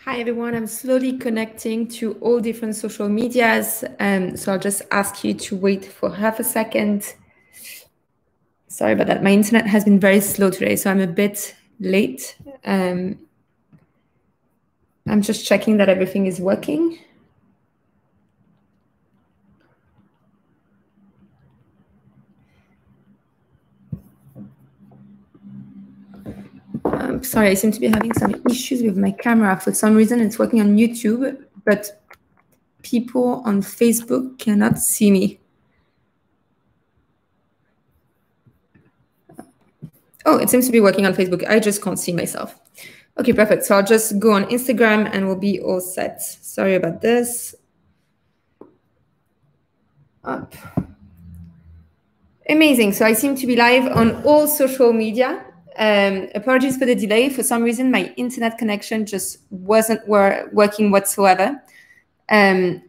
Hi, everyone. I'm slowly connecting to all different social medias. So I'll just ask you to wait for half a second. Sorry about that. My internet has been very slow today, so I'm a bit late. I'm just checking that everything is working. Sorry, I seem to be having some issues with my camera. For some reason, it's working on YouTube, but people on Facebook cannot see me. Oh, it seems to be working on Facebook. I just can't see myself. Okay, perfect. So I'll just go on Instagram and we'll be all set. Sorry about this. Up. Amazing. So I seem to be live on all social media. Apologies for the delay. For some reason, my internet connection just wasn't working whatsoever. And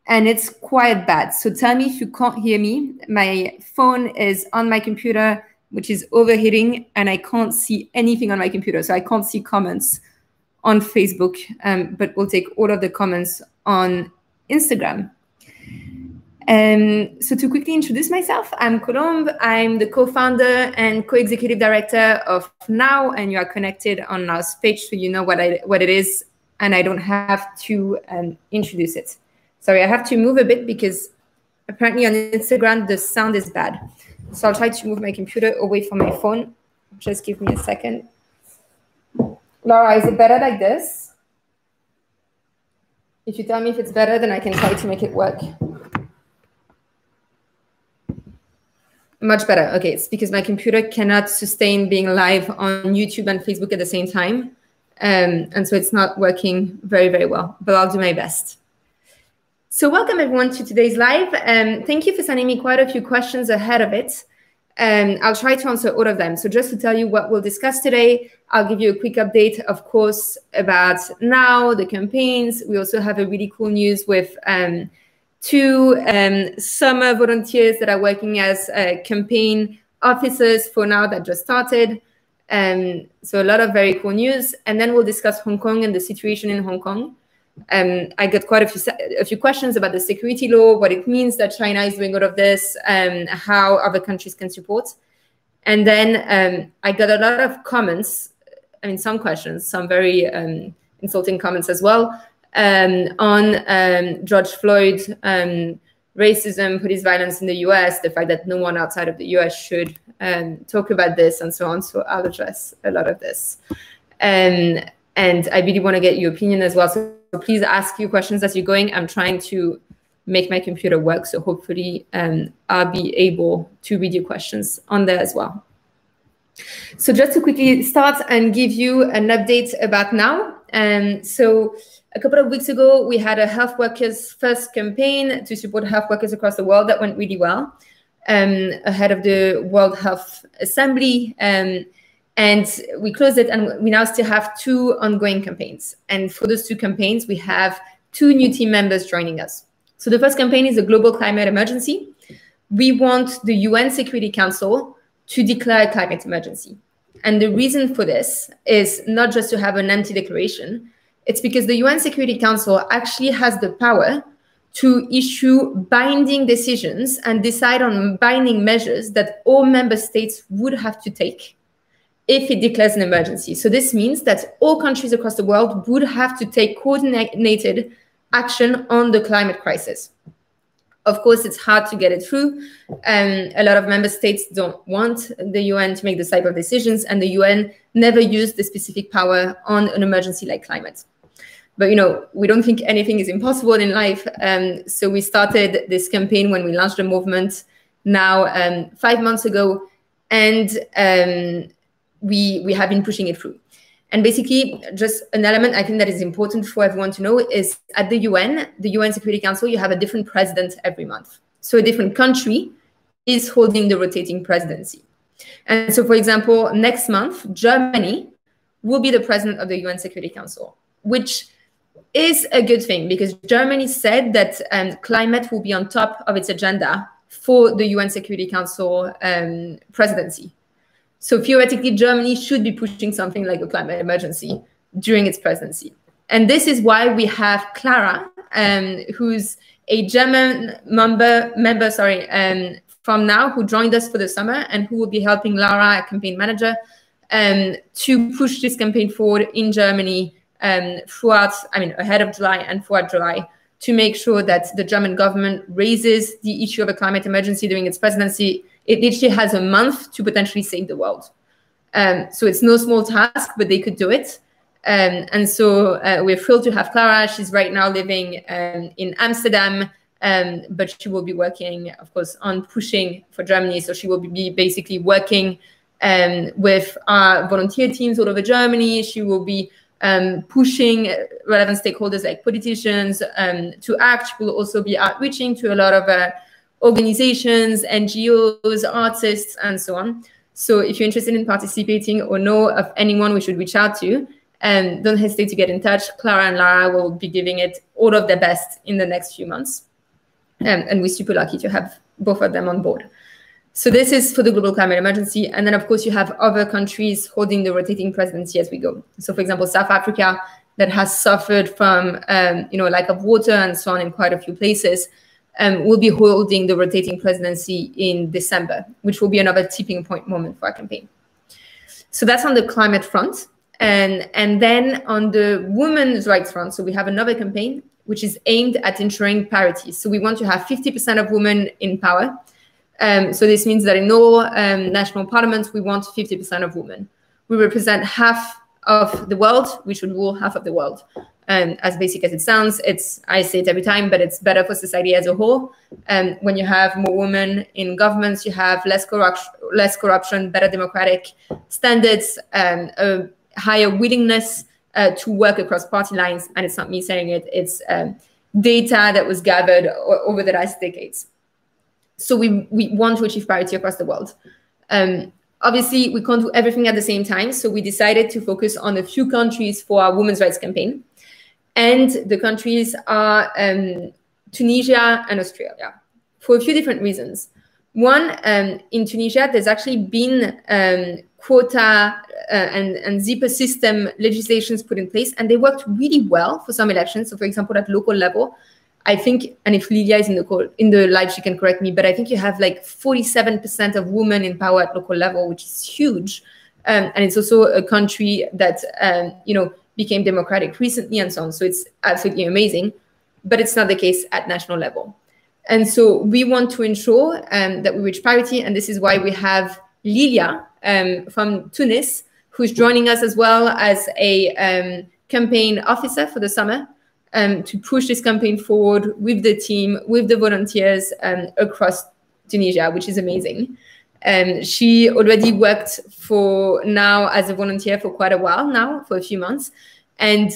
it's quite bad. So tell me if you can't hear me. My phone is on my computer, which is overheating, and I can't see anything on my computer. So I can't see comments on Facebook, but we'll take all of the comments on Instagram. So to quickly introduce myself, I'm Colombe. I'm the co-founder and co-executive director of Now, and you are connected on Now's page, so you know what it is, and I don't have to introduce it. Sorry, I have to move a bit because apparently on Instagram, the sound is bad. So I'll try to move my computer away from my phone. Just give me a second. Laura, is it better like this? If you tell me if it's better, then I can try to make it work. Much better. Okay, it's because my computer cannot sustain being live on YouTube and Facebook at the same time. And so it's not working very, very well, but I'll do my best. So welcome everyone to today's live. Thank you for sending me quite a few questions ahead of it. I'll try to answer all of them. So just to tell you what we'll discuss today, I'll give you a quick update, of course, about Now, the campaigns. We also have a really cool news with two summer volunteers that are working as campaign officers for Now that just started. So a lot of very cool news. And then we'll discuss Hong Kong and the situation in Hong Kong. I got quite a few questions about the security law, what it means that China is doing all of this, how other countries can support. And then I got a lot of comments, I mean, some questions, some very insulting comments as well, on George Floyd, racism, police violence in the US, the fact that no one outside of the US should talk about this and so on. So I'll address a lot of this. And I really want to get your opinion as well. So please ask your questions as you're going. I'm trying to make my computer work. So hopefully I'll be able to read your questions on there as well. So just to quickly start and give you an update about Now. So a couple of weeks ago, we had a health workers first campaign to support health workers across the world that went really well ahead of the World Health Assembly. And we closed it, and we now still have two ongoing campaigns. And for those two campaigns, we have two new team members joining us. So the first campaign is a global climate emergency. We want the UN Security Council to declare a climate emergency. And the reason for this is not just to have an empty declaration. It's because the UN Security Council actually has the power to issue binding decisions and decide on binding measures that all member states would have to take if it declares an emergency. So this means that all countries across the world would have to take coordinated action on the climate crisis. Of course, it's hard to get it through. A lot of member states don't want the UN to make this type of decisions, and the UN never used the specific power on an emergency like climate. But, you know, we don't think anything is impossible in life. So we started this campaign when we launched the movement now 5 months ago, and we have been pushing it through. And basically, just an element I think that is important for everyone to know is at the UN Security Council, you have a different president every month. So a different country is holding the rotating presidency. And so, for example, next month, Germany will be the president of the UN Security Council, which is a good thing because Germany said that climate will be on top of its agenda for the UN Security Council presidency. So theoretically, Germany should be pushing something like a climate emergency during its presidency. And this is why we have Clara, who's a German member, from now, who joined us for the summer and who will be helping Lara, a campaign manager, to push this campaign forward in Germany ahead of July and throughout July, to make sure that the German government raises the issue of a climate emergency during its presidency. It literally has a month to potentially save the world. So it's no small task, but they could do it. And so we're thrilled to have Clara. She's right now living in Amsterdam, but she will be working, of course, on pushing for Germany. So she will be basically working with our volunteer teams all over Germany. She will be pushing relevant stakeholders like politicians to act. She will also be outreaching to a lot of organizations, NGOs, artists, and so on. So if you're interested in participating or know of anyone we should reach out to, don't hesitate to get in touch. Clara and Lara will be giving it all of their best in the next few months. And we're super lucky to have both of them on board. So this is for the global climate emergency. And then, of course, you have other countries holding the rotating presidency as we go. So, for example, South Africa, that has suffered from lack of water and so on in quite a few places, will be holding the rotating presidency in December, which will be another tipping point moment for our campaign. So that's on the climate front. And then on the women's rights front, so we have another campaign which is aimed at ensuring parity. So we want to have 50% of women in power. So this means that in all national parliaments, we want 50% of women. We represent half of the world. We should rule half of the world. As basic as it sounds, I say it every time, but it's better for society as a whole. When you have more women in governments, you have less corruption, better democratic standards, a higher willingness to work across party lines. And it's not me saying it, it's data that was gathered over the last decades. So we want to achieve parity across the world. Obviously, we can't do everything at the same time. So we decided to focus on a few countries for our women's rights campaign. And the countries are Tunisia and Australia for a few different reasons. One, in Tunisia, there's actually been quota and zipper system legislations put in place, and they worked really well for some elections. So, for example, at local level, I think, and if Lilia is in the live, she can correct me, but I think you have like 47% of women in power at local level, which is huge. And it's also a country that, became democratic recently and so on. So it's absolutely amazing, but it's not the case at national level. And so we want to ensure that we reach parity. And this is why we have Lilia from Tunis, who's joining us as well as a campaign officer for the summer, to push this campaign forward with the team, with the volunteers across Tunisia, which is amazing. She already worked for now as a volunteer for quite a while now, for a few months. And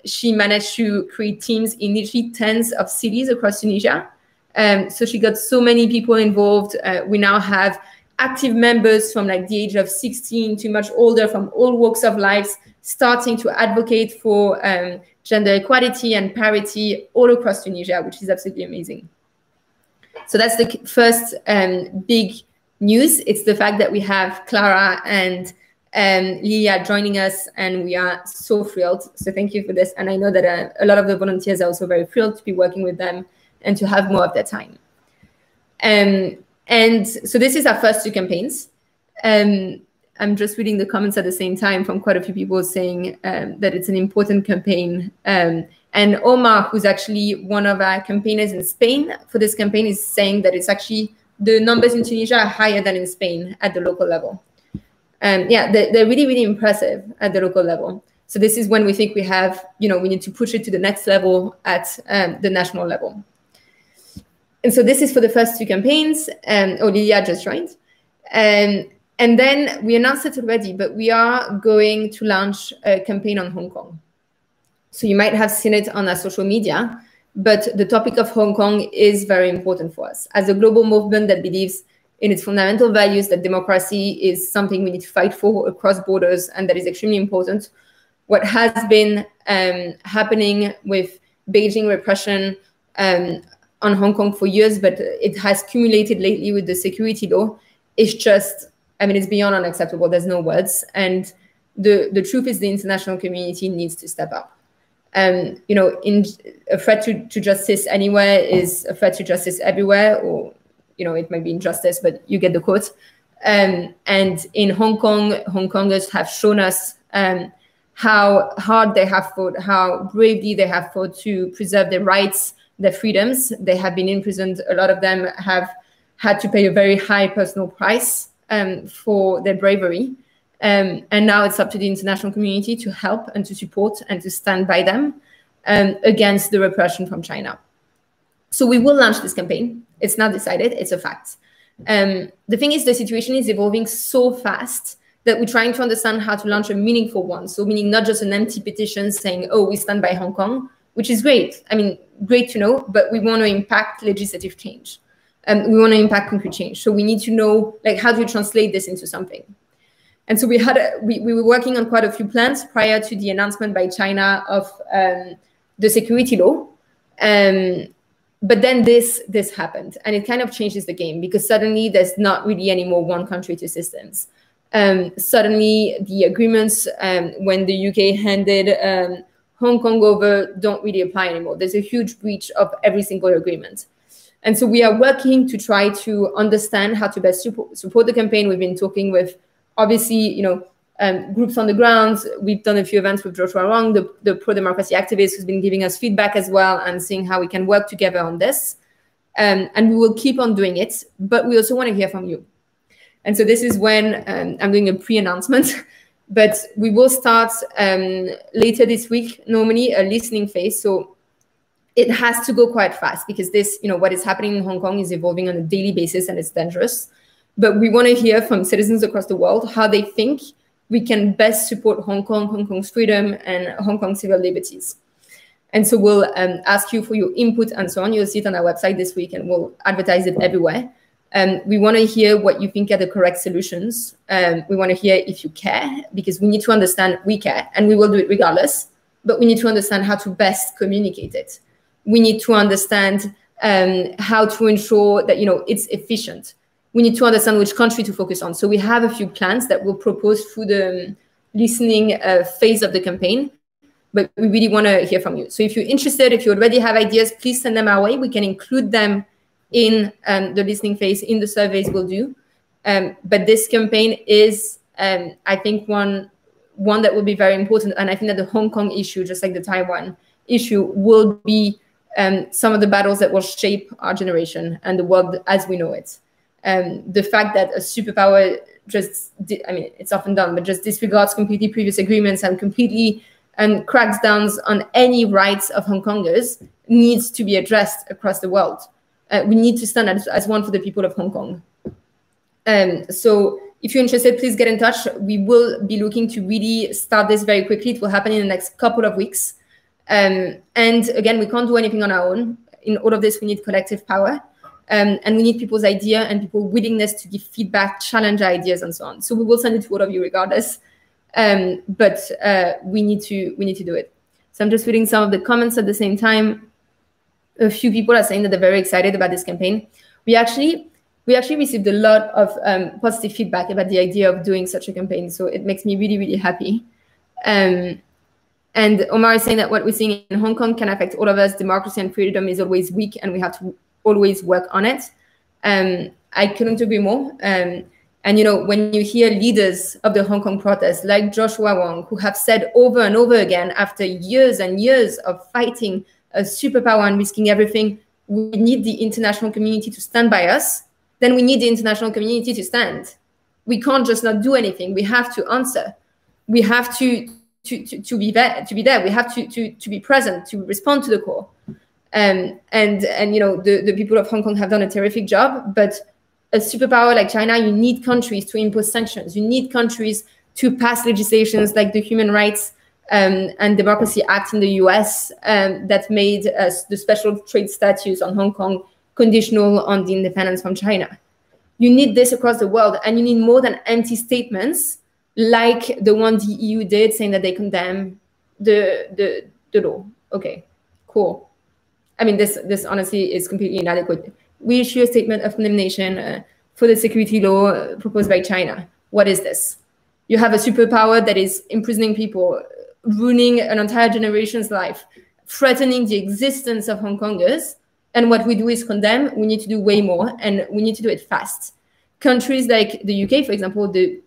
she managed to create teams in literally tens of cities across Tunisia. So she got so many people involved. We now have active members from like the age of 16 to much older, from all walks of life, starting to advocate for gender equality and parity all across Tunisia, which is absolutely amazing. So that's the first big news. It's the fact that we have Clara and Lilia joining us, and we are so thrilled. So thank you for this. And I know that a lot of the volunteers are also very thrilled to be working with them and to have more of their time. And so this is our first two campaigns. I'm just reading the comments at the same time from quite a few people saying that it's an important campaign. And Omar, who's actually one of our campaigners in Spain for this campaign, is saying that it's actually the numbers in Tunisia are higher than in Spain at the local level. Yeah, they're really, really impressive at the local level. So this is when we think we have, we need to push it to the next level at the national level. And so this is for the first two campaigns. Lilia just joined. And then we announced it already, but we are going to launch a campaign on Hong Kong. So you might have seen it on our social media, but the topic of Hong Kong is very important for us. As a global movement that believes in its fundamental values, that democracy is something we need to fight for across borders, and that is extremely important. What has been happening with Beijing repression on Hong Kong for years, but it has accumulated lately with the security law, is just, it's beyond unacceptable. There's no words. And the truth is the international community needs to step up. You know, a threat to justice anywhere is a threat to justice everywhere, or, you know, it might be injustice, but you get the quote. And in Hong Kong, Hong Kongers have shown us how hard they have fought, how bravely they have fought to preserve their rights, their freedoms. They have been imprisoned. A lot of them have had to pay a very high personal price for their bravery. And now it's up to the international community to help and to support and to stand by them against the repression from China. So we will launch this campaign. It's not decided, it's a fact. The thing is, the situation is evolving so fast that we're trying to understand how to launch a meaningful one. So meaning not just an empty petition saying, oh, we stand by Hong Kong, which is great. I mean, great to know, but we want to impact legislative change. We want to impact concrete change. So we need to know, like, how do you translate this into something? And so we were working on quite a few plans prior to the announcement by China of the security law. But then this happened, and it kind of changes the game, because suddenly there's not really any more one country, two systems. Suddenly the agreements when the UK handed Hong Kong over don't really apply anymore. There's a huge breach of every single agreement. And so we are working to try to understand how to best support the campaign. We've been talking with, obviously, you know, groups on the ground. We've done a few events with Joshua Wong, the pro-democracy activist, who's been giving us feedback as well and seeing how we can work together on this. And we will keep on doing it, but we also want to hear from you. And so this is when I'm doing a pre-announcement, but we will start later this week, normally a listening phase. So it has to go quite fast, because this, you know, what is happening in Hong Kong is evolving on a daily basis, and it's dangerous. But we want to hear from citizens across the world how they think we can best support Hong Kong, Hong Kong's freedom, and Hong Kong's civil liberties. And so we'll ask you for your input and so on. You'll see it on our website this week, and we'll advertise it everywhere. We want to hear what you think are the correct solutions. We want to hear if you care, because we need to understand we care, and we will do it regardless, but we need to understand how to best communicate it. We need to understand how to ensure that, you know, it's efficient. We need to understand which country to focus on. So we have a few plans that we'll propose through the listening phase of the campaign, but we really want to hear from you. So if you're interested, if you already have ideas, please send them our way. We can include them in the listening phase, in the surveys we'll do. But this campaign is, I think, one that will be very important. And I think that the Hong Kong issue, just like the Taiwan issue, will be some of the battles that will shape our generation and the world as we know it. The fact that a superpower just, I mean, it's often done, but just disregards completely previous agreements and completely cracks down on any rights of Hong Kongers needs to be addressed across the world. We need to stand as one for the people of Hong Kong. So if you're interested, please get in touch. We will be looking to really start this very quickly. It will happen in the next couple of weeks. And again, we can't do anything on our own. In all of this, we need collective power. And we need people's idea and people's willingness to give feedback, challenge ideas, and so on. So we will send it to all of you regardless. But we need to do it. So I'm just reading some of the comments at the same time. A few people are saying that they're very excited about this campaign. We actually received a lot of positive feedback about the idea of doing such a campaign. So it makes me really, really happy. And Omar is saying that what we're seeing in Hong Kong can affect all of us. Democracy and freedom is always weak, and we have to always work on it. I couldn't agree more. And, you know, when you hear leaders of the Hong Kong protests like Joshua Wong, who have said over and over again, after years and years of fighting a superpower and risking everything, we need the international community to stand by us, then we need the international community to stand. We can't just not do anything. We have to answer. We have to be there. We have to be present, to respond to the call. And you know, the people of Hong Kong have done a terrific job, but a superpower like China, you need countries to impose sanctions. You need countries to pass legislations like the Human Rights and Democracy Act in the US that made the special trade status on Hong Kong conditional on the independence from China. You need this across the world, and you need more than empty statements like the one the EU did, saying that they condemn the law. Okay, cool. I mean, this honestly is completely inadequate. We issue a statement of condemnation for the security law proposed by China. What is this? You have a superpower that is imprisoning people ruining an entire generation's life, threatening the existence of Hong Kongers. And what we do is condemn. We need to do way more, and we need to do it fast. Countries like the UK, for example, the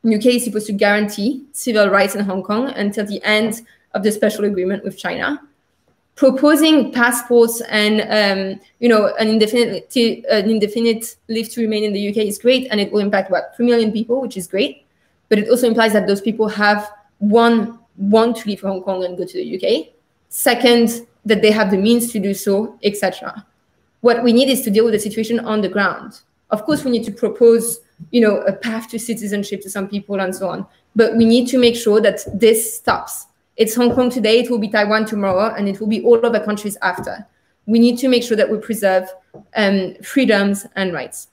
UK is supposed to guarantee civil rights in Hong Kong until the end of the special agreement with China. Proposing passports and an indefinite leave to remain in the UK is great, and it will impact 3 million people, which is great. But it also implies that those people want to leave Hong Kong and go to the UK. Second, that they have the means to do so, etc. What we need is to deal with the situation on the ground. Of course, we need to propose, a path to citizenship to some people and so on. But we need to make sure that this stops. It's Hong Kong today, it will be Taiwan tomorrow, and it will be all other countries after. We need to make sure that we preserve freedoms and rights.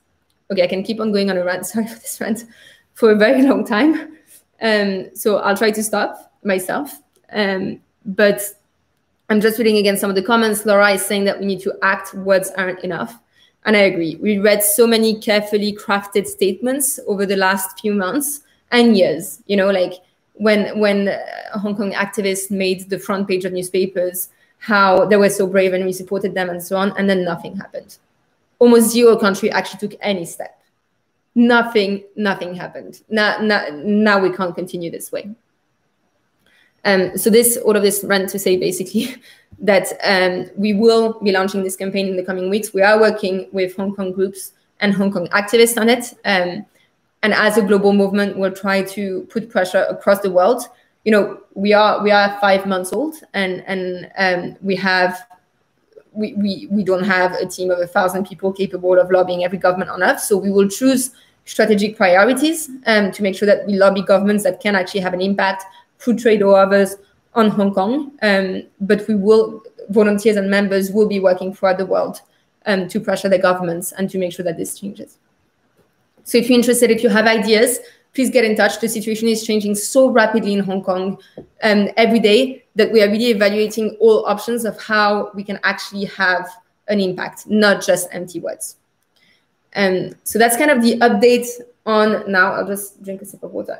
Okay, I can keep on going on a rant, sorry for this rant, for a very long time. So I'll try to stop myself. But I'm just reading again some of the comments. Laura is saying that we need to act, words aren't enough. And I agree. We read so many carefully crafted statements over the last few months and years, like when Hong Kong activists made the front page of newspapers, how they were so brave and we supported them and so on, and then nothing happened. Almost zero country actually took any step. Nothing happened. Now we can't continue this way. So all of this rant to say basically that we will be launching this campaign in the coming weeks. We are working with Hong Kong groups and Hong Kong activists on it. And as a global movement, we'll try to put pressure across the world. We are 5 months old, and we don't have a team of 1,000 people capable of lobbying every government on earth. So we will choose strategic priorities to make sure that we lobby governments that can actually have an impact through trade or others on Hong Kong. But volunteers and members will be working throughout the world to pressure the governments and to make sure that this changes. So if you're interested, if you have ideas, please get in touch. The situation is changing so rapidly in Hong Kong every day that we are really evaluating all options of how we can actually have an impact, not just empty words. So that's kind of the update on now. I'll just drink a sip of water.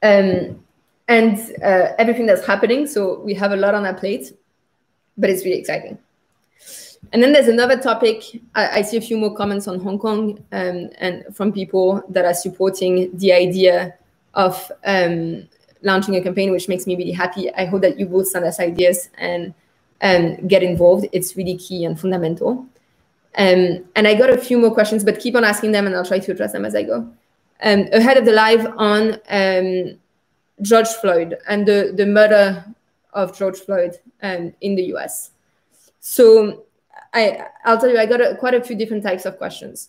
And everything that's happening. So we have a lot on our plate, but it's really exciting. And then there's another topic. I see a few more comments on Hong Kong and from people that are supporting the idea of launching a campaign, which makes me really happy. I hope that you will send us ideas and get involved. It's really key and fundamental. And I got a few more questions, but keep on asking them and I'll try to address them as I go. Ahead of the live on George Floyd and the murder of George Floyd in the US. So I'll tell you, I got quite a few different types of questions.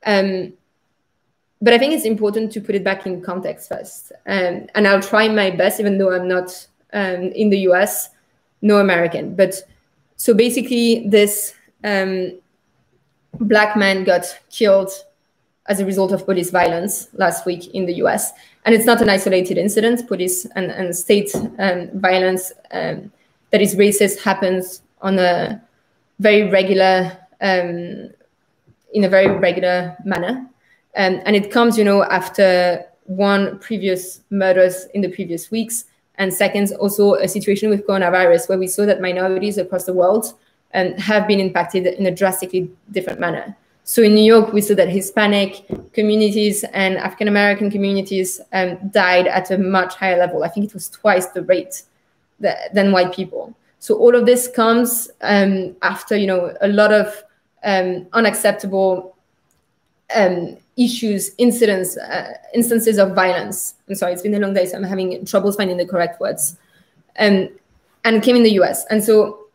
But I think it's important to put it back in context first. And I'll try my best, even though I'm not in the US, no American. But so basically this black man got killed as a result of police violence last week in the US. And it's not an isolated incident. Police and state violence that is racist happens on a very regular, in a very regular manner. And it comes, after one previous murders in the previous weeks. And second, also a situation with coronavirus where we saw that minorities across the world have been impacted in a drastically different manner. So in New York, we saw that Hispanic communities and African-American communities died at a much higher level. I think it was twice the rate than white people. So all of this comes after, a lot of unacceptable issues, instances of violence. I'm sorry, it's been a long day, so I'm having trouble finding the correct words. And came in the US. And so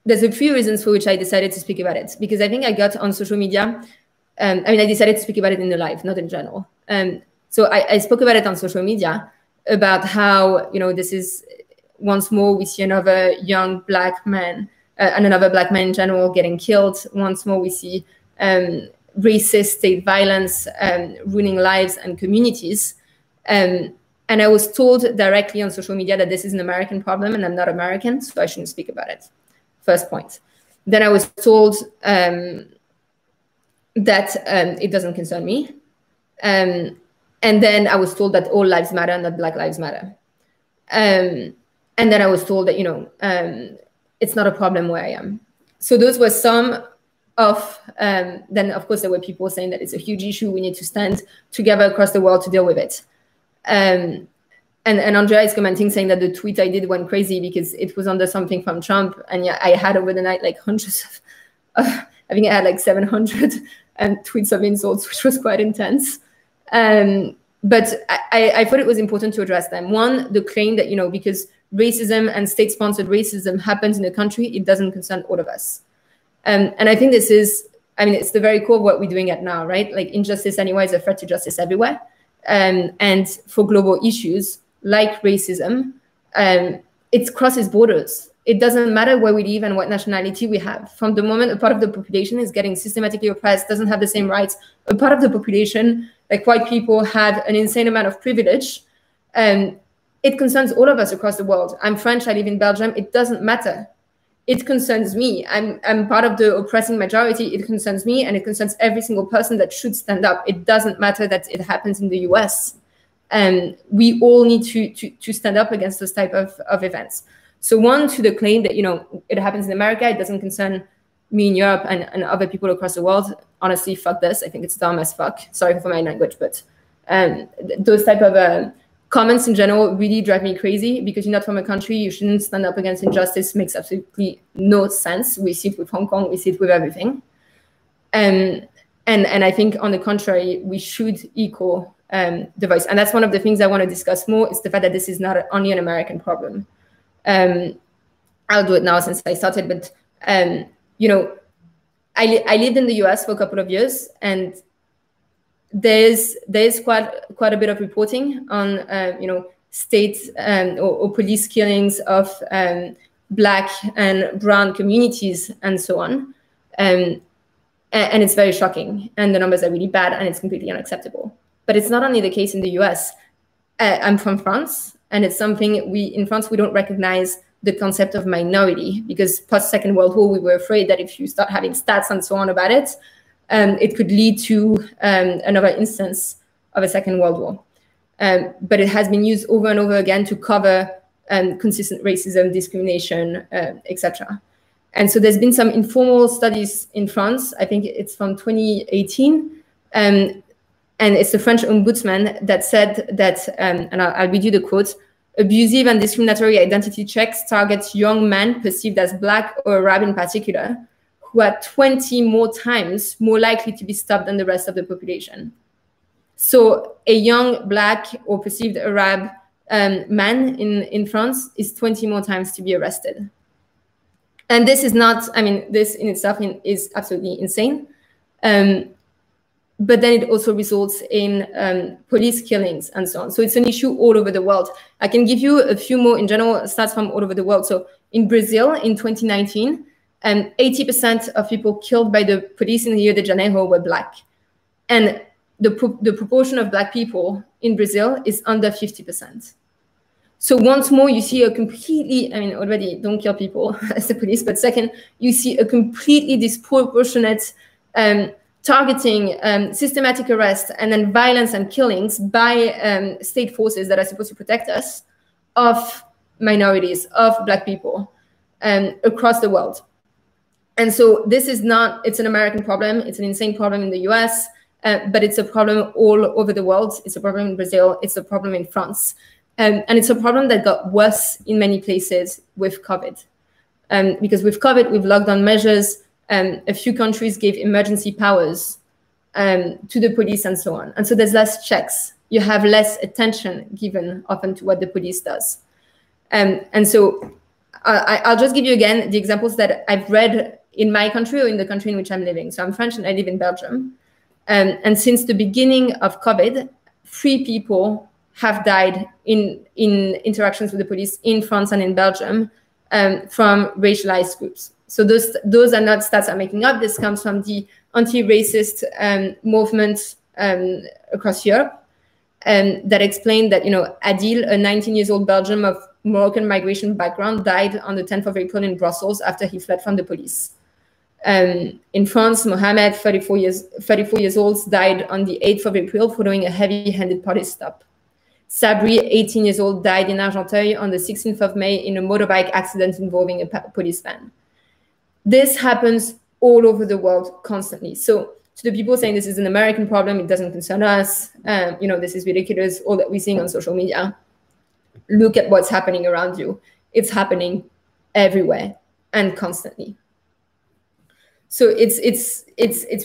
there's a few reasons for which I decided to speak about it, because I think I got on social media. I decided to speak about it in the live, not in general. So I spoke about it on social media about how, this is once more we see another young black man and another black man in general getting killed. Once more we see racist state violence ruining lives and communities. And I was told directly on social media that this is an American problem and I'm not American, so I shouldn't speak about it. First point. Then I was told that it doesn't concern me. And then I was told that all lives matter, not Black lives matter. And then I was told that, it's not a problem where I am. So those were some of, then of course there were people saying that it's a huge issue, we need to stand together across the world to deal with it. And Andrea is commenting saying that the tweet I did went crazy because it was under something from Trump. And yeah, I had over the night like hundreds of I think I had like 700 tweets of insults, which was quite intense. But I thought it was important to address them. One, the claim that, because racism and state-sponsored racism happens in a country, it doesn't concern all of us. And I think this is, it's the very core of what we're doing at now, right? Like injustice anyway is a threat to justice everywhere. And for global issues like racism, it crosses borders. It doesn't matter where we live and what nationality we have. From the moment a part of the population is getting systematically oppressed, doesn't have the same rights, a part of the population, like white people, have an insane amount of privilege, it concerns all of us across the world. I'm French, I live in Belgium, it doesn't matter. It concerns me. I'm part of the oppressing majority. It concerns me, and it concerns every single person that should stand up. It doesn't matter that it happens in the US. We all need to stand up against those type of events. So one, to the claim that, it happens in America, it doesn't concern me in Europe and other people across the world. Honestly, fuck this. I think it's dumb as fuck. Sorry for my language, but those type of comments in general really drive me crazy, because you're not from a country, you shouldn't stand up against injustice. Makes absolutely no sense. We see it with Hong Kong, we see it with everything. And I think, on the contrary, we should equal the voice. And that's one of the things I want to discuss more, is the fact that this is not only an American problem. I'll do it now since I started, but I lived in the US for a couple of years, and there's quite a bit of reporting on state or police killings of Black and brown communities and so on, and it's very shocking, and the numbers are really bad, and it's completely unacceptable. But it's not only the case in the US. I'm from France, and it's something in France we don't recognize the concept of minority, because post Second World War we were afraid that if you start having stats and so on about it, it could lead to another instance of a Second World War. But it has been used over and over again to cover consistent racism, discrimination, etc. And so there's been some informal studies in France. I think it's from 2018. And it's the French ombudsman that said that, and I'll read you the quote: "Abusive and discriminatory identity checks target young men perceived as Black or Arab in particular, who are 20 more times more likely to be stopped than the rest of the population." So a young Black or perceived Arab man in France is 20 more times to be arrested. And this is not, this in itself is absolutely insane. But then it also results in police killings and so on. So it's an issue all over the world. I can give you a few more in general stats from all over the world. So in Brazil in 2019, 80% of people killed by the police in Rio de Janeiro were Black. And the proportion of Black people in Brazil is under 50%. So once more, you see a completely, already don't kill people as the police, but second, you see a completely disproportionate targeting, systematic arrest, and then violence and killings by state forces that are supposed to protect us of minorities, of Black people across the world. And so this is not, it's an American problem. It's an insane problem in the US, but it's a problem all over the world. It's a problem in Brazil. It's a problem in France. And it's a problem that got worse in many places with COVID. Because with COVID, with lockdown measures, a few countries gave emergency powers to the police and so on. And so there's less checks. You have less attention given often to what the police does. And so I'll just give you again the examples that I've read in my country or in the country in which I'm living. So I'm French and I live in Belgium. And since the beginning of COVID, 3 people have died in interactions with the police in France and in Belgium from racialized groups. So those are not stats I'm making up. This comes from the anti-racist movement across Europe that explained that, Adil, a 19-year-old Belgian of Moroccan migration background, died on the 10th of April in Brussels after he fled from the police. In France, Mohamed, 34 years old, died on the 8th of April following a heavy-handed police stop. Sabri, 18 years old, died in Argenteuil on the 16th of May in a motorbike accident involving a police van. This happens all over the world constantly. So to the people saying this is an American problem, it doesn't concern us, this is ridiculous, all that we're seeing on social media, look at what's happening around you. It's happening everywhere and constantly. So it's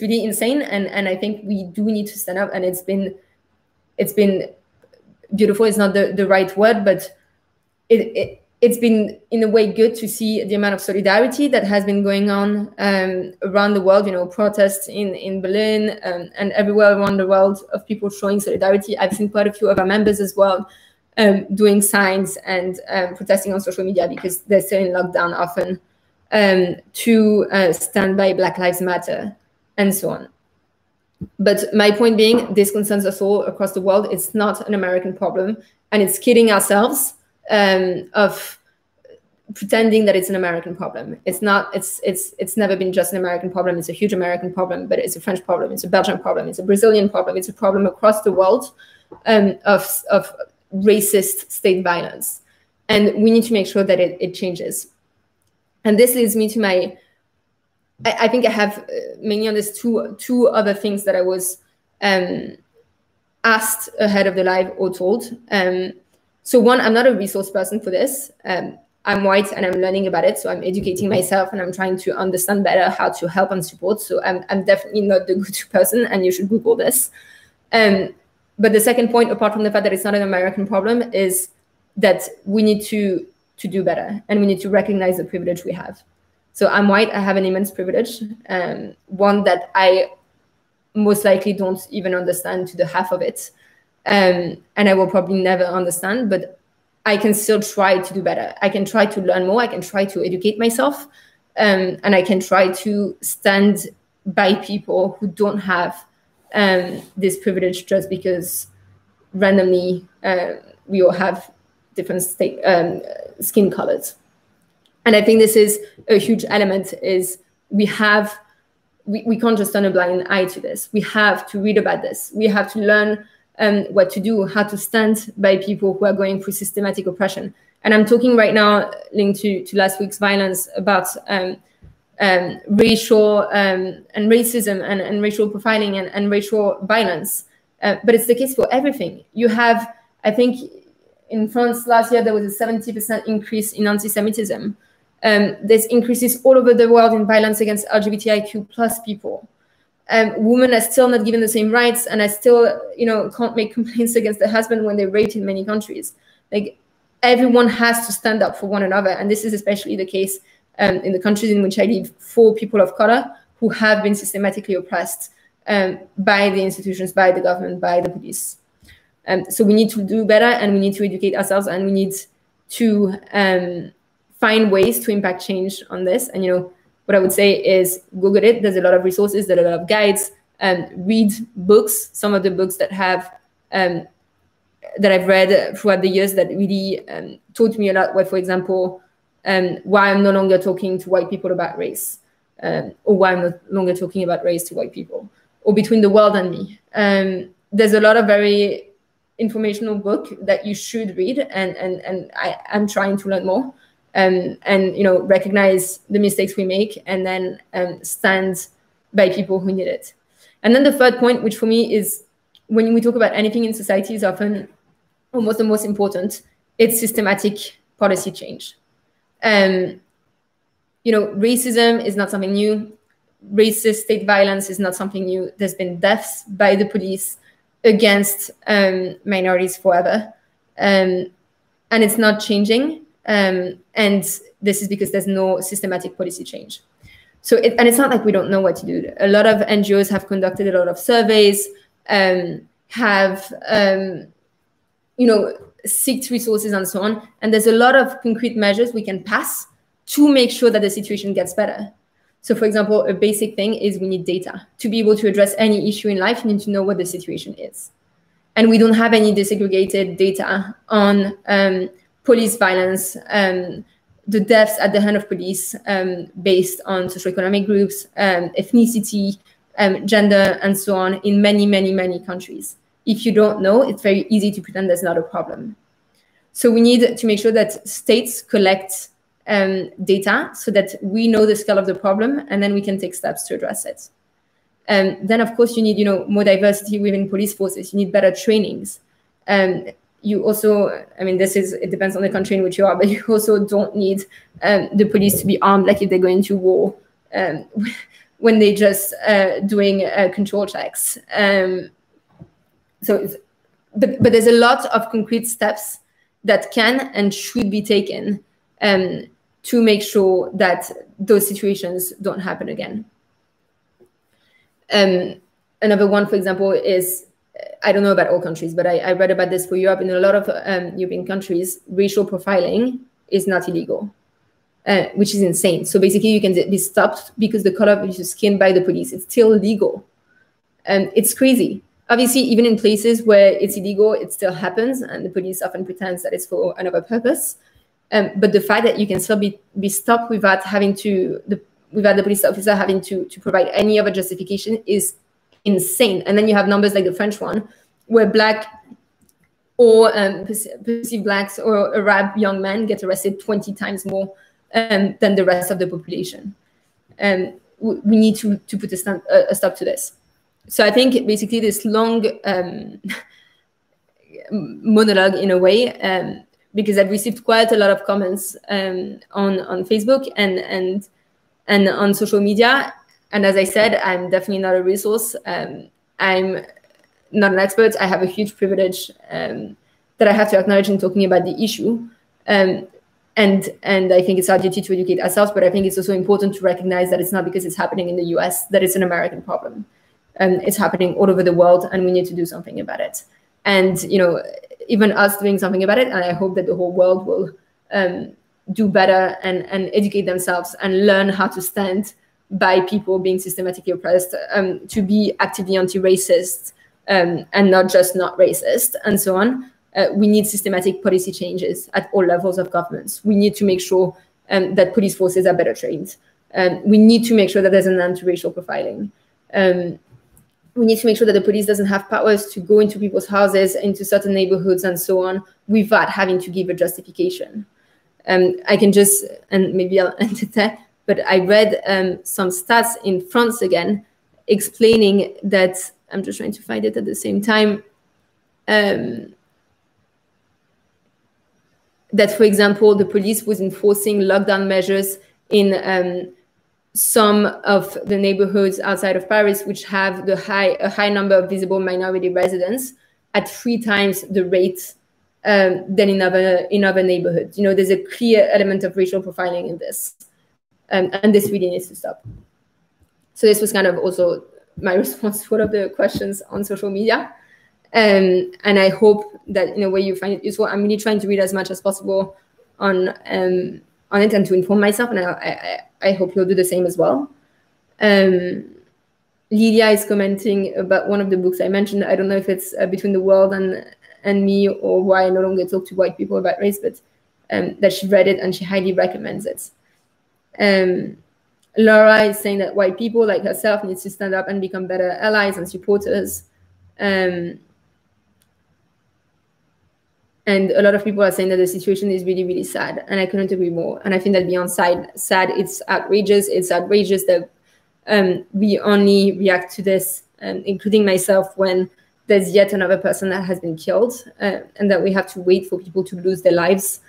really insane, and I think we do need to stand up, and it's been beautiful. It's not the right word, but it's been in a way good to see the amount of solidarity that has been going on around the world. Protests in Berlin and everywhere around the world of people showing solidarity. I've seen quite a few of our members as well doing signs and protesting on social media because they're still in lockdown often, to stand by Black Lives Matter and so on. But my point being, this concerns us all across the world. It's not an American problem, and it's kidding ourselves of pretending that it's an American problem. It's not. It's never been just an American problem. It's a huge American problem, but it's a French problem. It's a Belgian problem. It's a Brazilian problem. It's a problem across the world of racist state violence, and we need to make sure that it changes. And this leads me to I think I have mainly on this two other things that I was asked ahead of the live or told. So one, I'm not a resource person for this. I'm white and I'm learning about it. So I'm educating myself and I'm trying to understand better how to help and support. So I'm definitely not the go-to person, and you should Google this. But the second point, apart from the fact that it's not an American problem, is that we need to do better, and we need to recognize the privilege we have. So I'm white, I have an immense privilege, one that I most likely don't even understand to the half of it. And I will probably never understand, but I can still try to do better. I can try to learn more, I can try to educate myself, and I can try to stand by people who don't have this privilege just because randomly we all have different skin colors. And I think this is a huge element, is we can't just turn a blind eye to this. We have to read about this. We have to learn what to do, how to stand by people who are going through systematic oppression. And I'm talking right now, linked to last week's violence, about racial and racism and racial profiling and racial violence. But it's the case for everything. You have, I think, in France last year, there was a 70% increase in anti-Semitism. There's increases all over the world in violence against LGBTIQ plus people. Women are still not given the same rights, and are still, can't make complaints against their husband when they're raped in many countries. Like, everyone has to stand up for one another, and this is especially the case in the countries in which I live, for people of color who have been systematically oppressed by the institutions, by the government, by the police. So we need to do better, and we need to educate ourselves, and we need to find ways to impact change on this. And what I would say is Google it. There's a lot of resources, there are a lot of guides, read books. Some of the books that I've read throughout the years that really taught me a lot were, for example, why I'm no longer talking to white people about race, or why I'm no longer talking about race to white people, or Between the World and Me. There's a lot of very informational book that you should read, and I'm trying to learn more, and recognize the mistakes we make, and then stand by people who need it. And then the third point, which for me is, when we talk about anything in society, is often almost the most important, it's systematic policy change. Racism is not something new. Racist state violence is not something new. There's been deaths by the police against minorities forever, and it's not changing. And this is because there's no systematic policy change. So, it's not like we don't know what to do. A lot of NGOs have conducted a lot of surveys, have sought resources and so on. And there's a lot of concrete measures we can pass to make sure that the situation gets better. So, for example, a basic thing is we need data. To be able to address any issue in life, you need to know what the situation is. And we don't have any disaggregated data on police violence, the deaths at the hand of police based on socioeconomic groups, ethnicity, gender, and so on in many, many, many countries. If you don't know, it's very easy to pretend there's not a problem. So we need to make sure that states collect data so that we know the scale of the problem, and then we can take steps to address it. Then, of course, you need more diversity within police forces. You need better trainings. You also, I mean, it depends on the country in which you are, but you also don't need the police to be armed like if they're going to war when they're just doing control checks. But there's a lot of concrete steps that can and should be taken to make sure that those situations don't happen again. Another one, for example, is, I don't know about all countries, but I read about this for Europe. In a lot of European countries, racial profiling is not illegal, which is insane. So basically, you can be stopped because the color of your skin by the police. It's still legal. It's crazy. Obviously, even in places where it's illegal, it still happens, and the police often pretends that it's for another purpose. But the fact that you can still be stopped without the police officer having to provide any other justification is insane. And then you have numbers like the French one, where Black or perceived Blacks or Arab young men get arrested 20 times more than the rest of the population. We need to put a stop to this. So I think basically this long monologue in a way, because I've received quite a lot of comments on Facebook and on social media. And as I said, I'm definitely not a resource. I'm not an expert. I have a huge privilege that I have to acknowledge in talking about the issue. And I think it's our duty to educate ourselves, but I think it's also important to recognize that it's not because it's happening in the US that it's an American problem. It's happening all over the world, and we need to do something about it. And, even us doing something about it, and I hope that the whole world will do better and educate themselves and learn how to stand by people being systematically oppressed, to be actively anti-racist and not just not racist, and so on. We need systematic policy changes at all levels of governments. We need to make sure that police forces are better trained. We need to make sure that there's an end to racial profiling. We need to make sure that the police doesn't have powers to go into people's houses, into certain neighborhoods, and so on, without having to give a justification. I can just, and maybe I'll end it there, but I read some stats in France again, explaining that, I'm just trying to find it at the same time, that, for example, the police was enforcing lockdown measures in some of the neighborhoods outside of Paris, which have a high number of visible minority residents, at 3 times the rate than in other neighborhoods. There's a clear element of racial profiling in this, and this really needs to stop. So this was kind of also my response to one of the questions on social media, and I hope that in a way you find it useful. I'm really trying to read as much as possible on it and to inform myself, and I hope you'll do the same as well. Lydia is commenting about one of the books I mentioned. I don't know if it's Between the World and Me, or Why I No Longer Talk to White People About Race, but that she read it and she highly recommends it. Laura is saying that white people like herself needs to stand up and become better allies and supporters. And a lot of people are saying that the situation is really, really sad. And I couldn't agree more. And I think that beyond sad, it's outrageous. It's outrageous that we only react to this, including myself, when there's yet another person that has been killed, and that we have to wait for people to lose their lives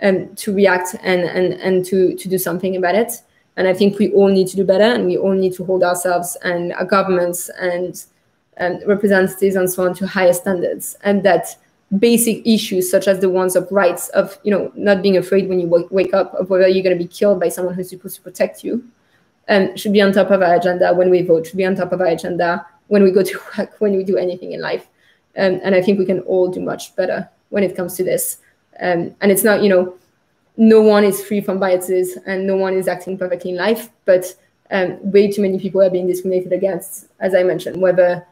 to react and to do something about it. And I think we all need to do better, and we all need to hold ourselves and our governments and representatives and so on to higher standards, and that basic issues such as the ones of rights, of not being afraid when you wake up of whether you're going to be killed by someone who's supposed to protect you, should be on top of our agenda when we vote, should be on top of our agenda when we go to work, when we do anything in life. And I think we can all do much better when it comes to this. And it's not, no one is free from biases and no one is acting perfectly in life, but way too many people are being discriminated against, as I mentioned, whether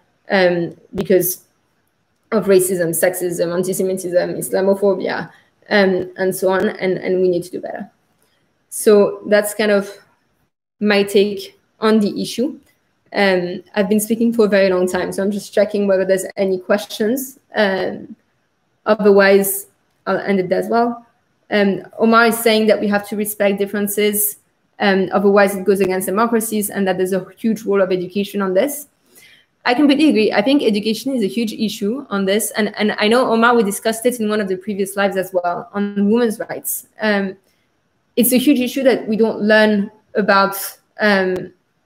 because of racism, sexism, anti-Semitism, Islamophobia, and so on, and we need to do better. So that's kind of my take on the issue. I've been speaking for a very long time, so I'm just checking whether there's any questions. Otherwise, I'll end it there as well. Omar is saying that we have to respect differences, otherwise it goes against democracies, and that there's a huge role of education on this. I completely agree. I think education is a huge issue on this. And I know, Omar, we discussed it in one of the previous lives as well on women's rights. It's a huge issue that we don't learn about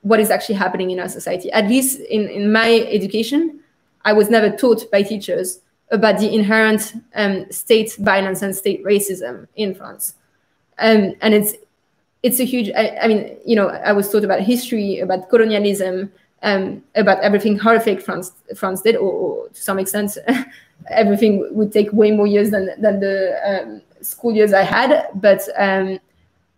what is actually happening in our society. At least in my education, I was never taught by teachers about the inherent state violence and state racism in France. And it's a huge, I mean, you know, I was taught about history, about colonialism, about everything horrific France did, or to some extent, everything would take way more years than the school years I had. But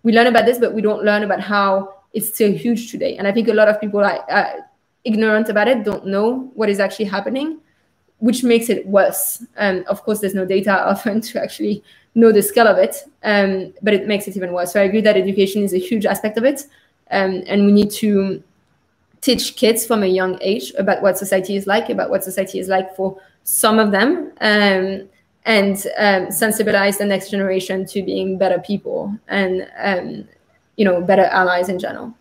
we learn about this, but we don't learn about how it's still huge today. And I think a lot of people are ignorant about it, don't know what is actually happening, which makes it worse. Of course, there's no data often to actually know the scale of it, but it makes it even worse. So I agree that education is a huge aspect of it, and we need to teach kids from a young age about what society is like, for some of them, and sensibilize the next generation to being better people and you know, better allies in general.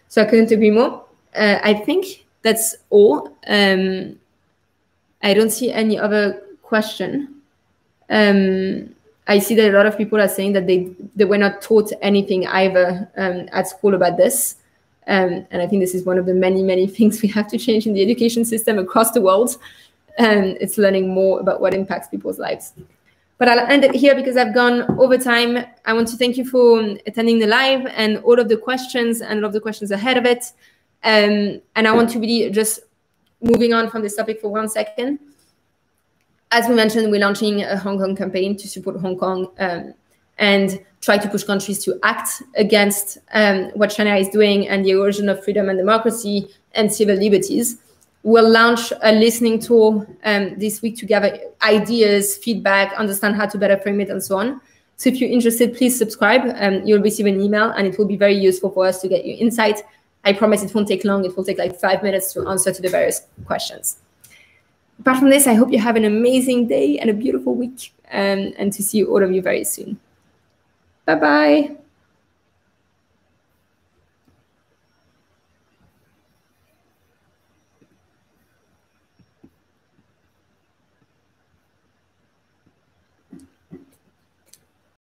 So I couldn't agree more. I think that's all. I don't see any other question. I see that a lot of people are saying that they were not taught anything either at school about this. And I think this is one of the many, many things we have to change in the education system across the world. It's learning more about what impacts people's lives. But I'll end it here because I've gone over time. I want to thank you for attending the live and all of the questions and all of the questions ahead of it. And I want to really just moving on from this topic for 1 second. As we mentioned, we're launching a Hong Kong campaign to support Hong Kong and try to push countries to act against what China is doing and the erosion of freedom and democracy and civil liberties. We'll launch a listening tour this week to gather ideas, feedback, understand how to better frame it, and so on. So if you're interested, please subscribe. You'll receive an email, and it will be very useful for us to get you insight. I promise it won't take long. It will take like 5 minutes to answer to the various questions. Apart from this, I hope you have an amazing day and a beautiful week, and to see all of you very soon. Bye-bye.